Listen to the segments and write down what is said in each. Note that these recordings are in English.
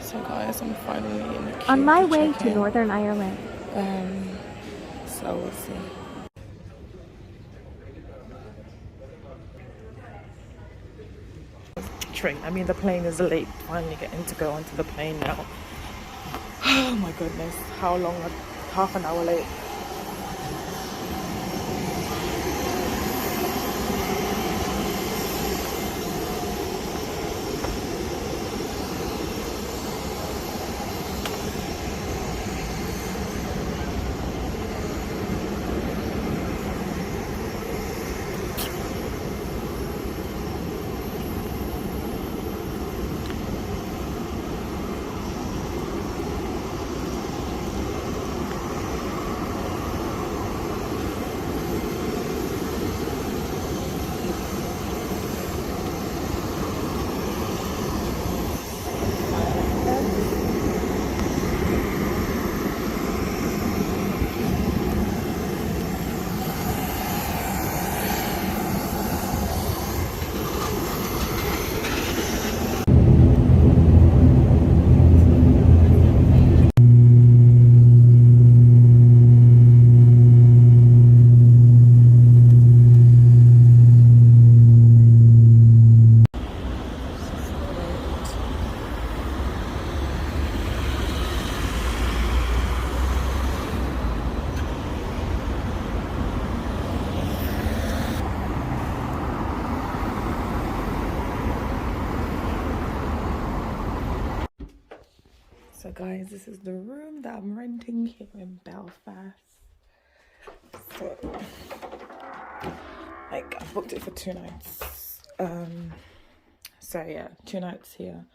So guys, I'm finally in the queue On my to way check to in. Northern Ireland. So we'll see. Train. I mean, the plane is late. Finally getting to go onto the plane now. Oh my goodness, how long? Half an hour late. So guys, this is the room that I'm renting here in Belfast. So, like, I booked it for 2 nights. So yeah, 2 nights here.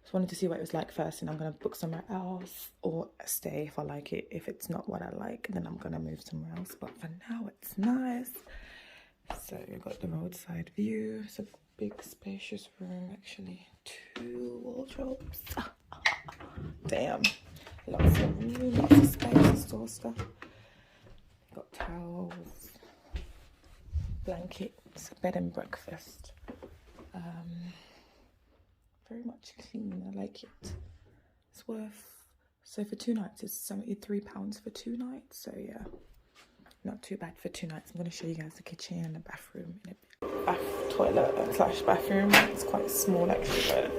Just wanted to see what it was like first, and I'm gonna book somewhere else or stay if I like it. If it's not what I like, then I'm gonna move somewhere else. But for now, it's nice. So you've got the roadside view. It's a big, spacious room. Actually, 2 wardrobes. Damn, lots of room, lots of space, store stuff. Got towels, blankets, bed and breakfast. Very much clean. I like it. It's worth. So for 2 nights, it's £73 for 2 nights. So yeah, not too bad for 2 nights. I'm gonna show you guys the kitchen and the bathroom in a bit. Toilet slash bathroom. It's quite small actually,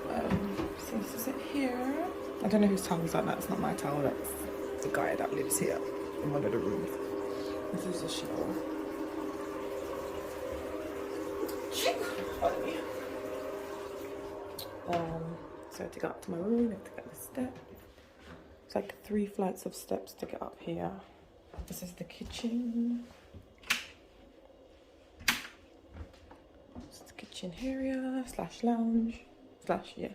but. So this is it here. I don't know whose towel is that. That's not my towel. That's the guy that lives here in one of the rooms. This is the shower. So to get up to my room, I have to get the step. It's like 3 flights of steps to get up here. This is the kitchen. This is the kitchen area slash lounge slash yeah.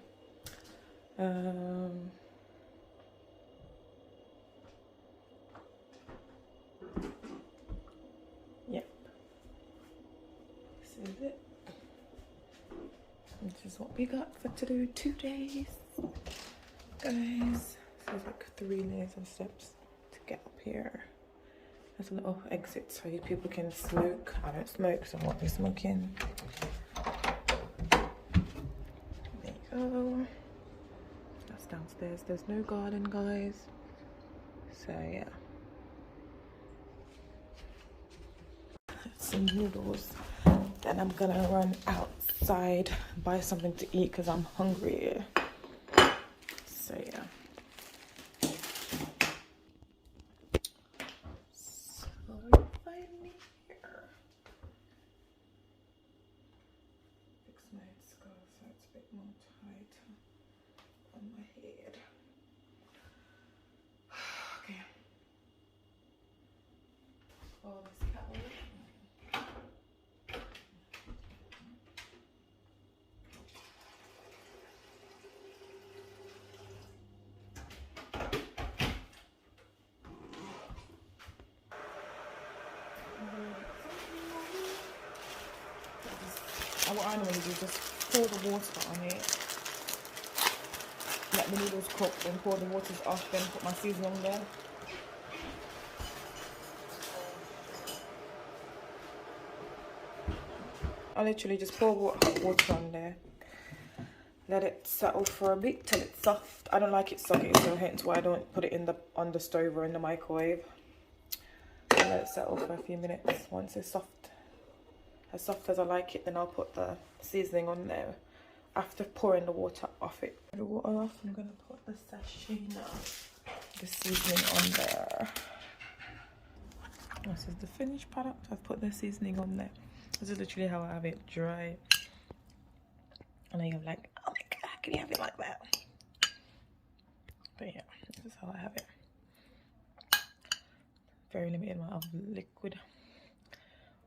Yep. This is it. This is what we got for to do 2 days, guys. So there's like 3 layers of steps to get up here. There's a little exit so people can smoke. I don't smoke, so I won't be smoking. There you go. That's downstairs. There's no garden, guys. So yeah. Some noodles. Then I'm gonna run outside, buy something to eat because I'm hungry. So yeah. So you find me here. Fix my scarf so it's a bit more tight on my head. Okay. Oh, this cat. What I normally do is just pour the water on it, let the noodles cook, then pour the water off, then put my seasoning there. I literally just pour hot water on there, let it settle for a bit till it's soft. I don't like it soggy, so hence why I don't put it in the on the stove or in the microwave. And let it settle for a few minutes. Once it's soft as I like it, then I'll put the seasoning on there. After pouring the water off it. The water off, I'm gonna put the sashimi, the seasoning on there. This is the finished product. I've put the seasoning on there. This is literally how I have it, dry. And then you're like, oh my god, how can you have it like that? But yeah, this is how I have it. Very limited amount of liquid.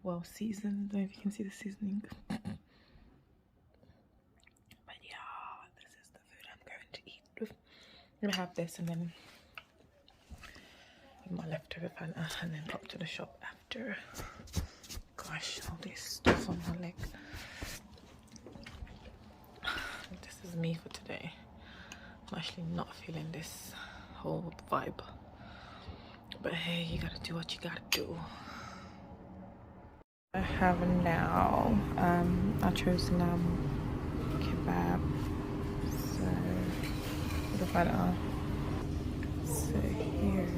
Well seasoned. I don't know if you can see the seasoning. But yeah, this is the food I'm going to eat with. I'm gonna have this and then my leftover Fanta and then pop to the shop after. Gosh, all this stuff on my leg. This is me for today. I'm actually not feeling this whole vibe. But hey, you gotta do what you gotta do. I have now, I chose lamb kebab. So, the Fanta. So here's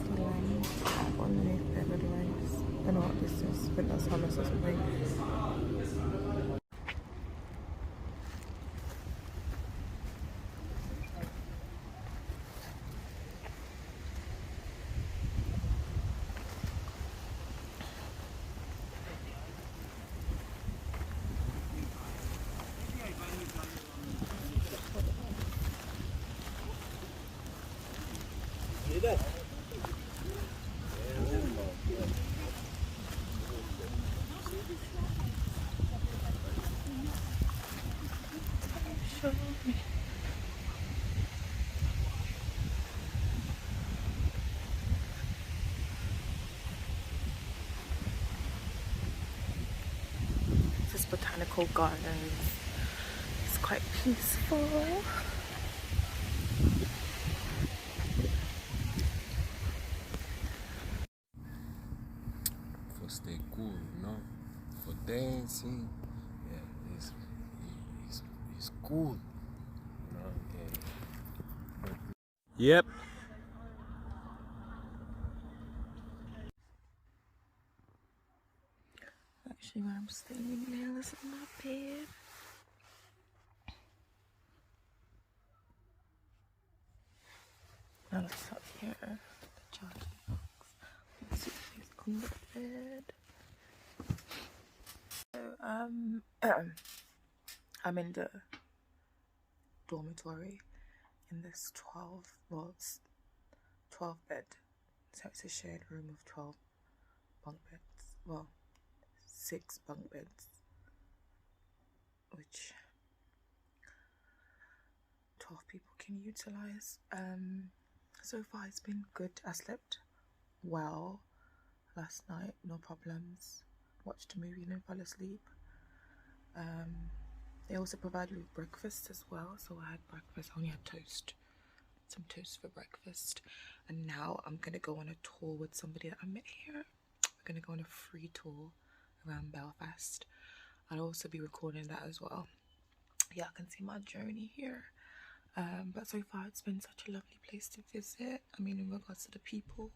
the lamb kebab underneath there with rice. I don't know what this is, but that's hummus or something. This is botanical gardens. It's quite peaceful. For stay cool, you know, for dancing, yeah, it's cool, you know, yeah. Yep. Actually, where I'm staying now is in my bed. Now let's up here. The charging box. Let's see if it's on the bed. So I'm in the dormitory in this 12 bed. So it's a shared room of 12 bunk beds. Well, 6 bunk beds, which 12 people can utilize. So far it's been good. I slept well last night, no problems. Watched a movie and then fell asleep. They also provided me with breakfast as well, so I had breakfast. I only had toast, some toast for breakfast. And now I'm gonna go on a tour with somebody that I met here. We're gonna go on a free tour around Belfast. I'll also be recording that as well. Yeah, I can see my journey here. But so far it's been such a lovely place to visit. I mean, in regards to the people.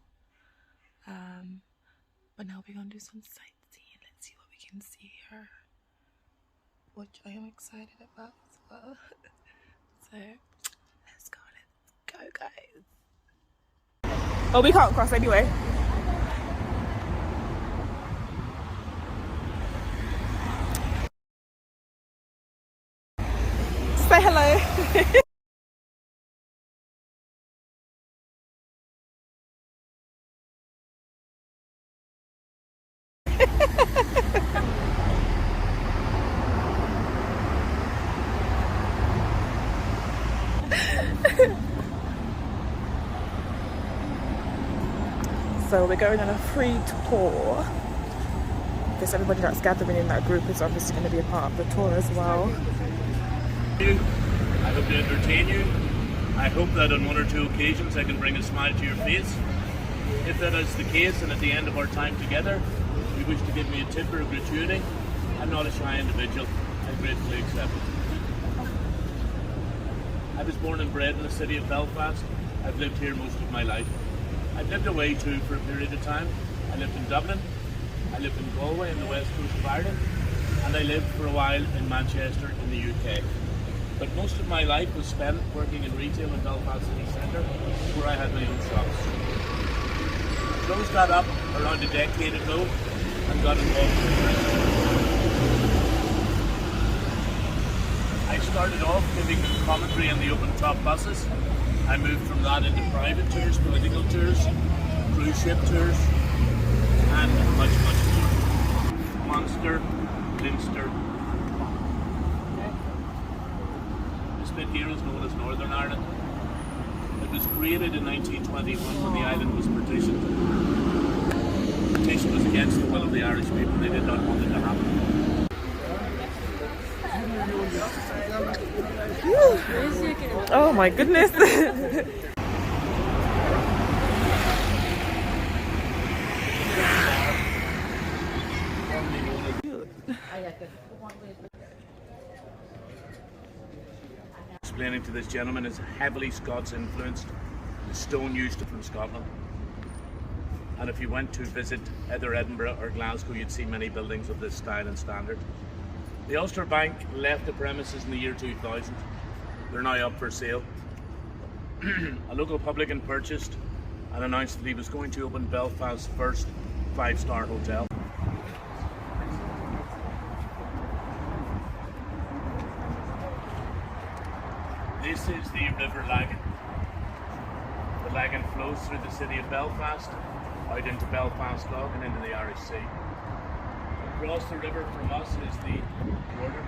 But now we're gonna do some sightseeing. Let's see what we can see here, which I am excited about as well. So let's go guys. Oh, we can't cross anyway. Say hello. So we're going on a free tour. Because everybody that's gathering in that group is obviously going to be a part of the tour as well. I hope to entertain you. I hope that on one or two occasions I can bring a smile to your face. If that is the case, and at the end of our time together, you wish to give me a tip or a gratuity, I'm not a shy individual. I gratefully accept it. was born and bred in the city of Belfast. I've lived here most of my life. I've lived away too for a period of time. I lived in Dublin, I lived in Galway in the west coast of Ireland, and I lived for a while in Manchester in the UK. But most of my life was spent working in retail in Belfast city centre, where I had my own shops. I closed that up around a decade ago and got involved in tourism. I started off giving commentary in the open top buses. I moved from that into private tours, political tours, cruise ship tours, and much, much more. Munster, Leinster. This bit here is known as Northern Ireland. It was created in 1921 when the island was partitioned. The partition was against the will of the Irish people. They did not want it to happen. Oh my goodness. Explaining to this gentleman is heavily Scots influenced. The stone used it from Scotland. And if you went to visit either Edinburgh or Glasgow, you'd see many buildings of this style and standard. The Ulster Bank left the premises in the year 2000. They're now up for sale. A local publican purchased and announced that he was going to open Belfast's first 5-star hotel. This is the River Lagan. The Lagan flows through the city of Belfast, out into Belfast Lough and into the Irish Sea. Across the river from us is the border.